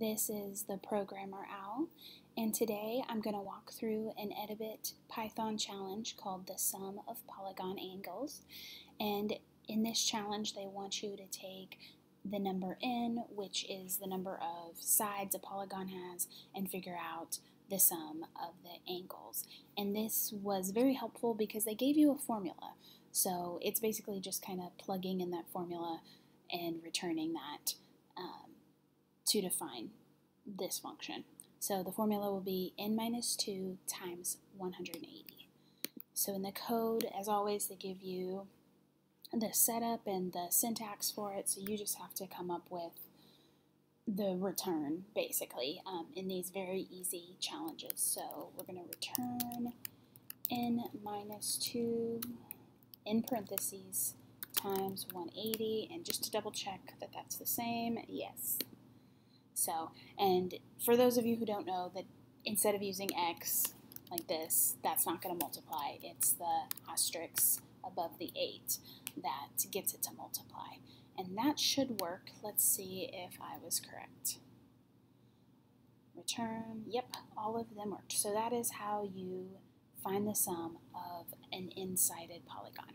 This is the Programmer Owl, and today I'm going to walk through an Edibit Python challenge called the Sum of Polygon Angles. And in this challenge, they want you to take the number n, which is the number of sides a polygon has, and figure out the sum of the angles. And this was very helpful because they gave you a formula. So it's basically just kind of plugging in that formula and returning that to define this function. So the formula will be n minus 2 times 180. So in the code, as always, they give you the setup and the syntax for it, so you just have to come up with the return, basically, in these very easy challenges. So we're going to return n minus 2 in parentheses times 180, and just to double check that that's the same, yes. So, and for those of you who don't know, that instead of using x like this, that's not going to multiply. It's the asterisk above the 8 that gets it to multiply. And that should work. Let's see if I was correct. Return, yep, all of them worked. So that is how you find the sum of an n-sided polygon.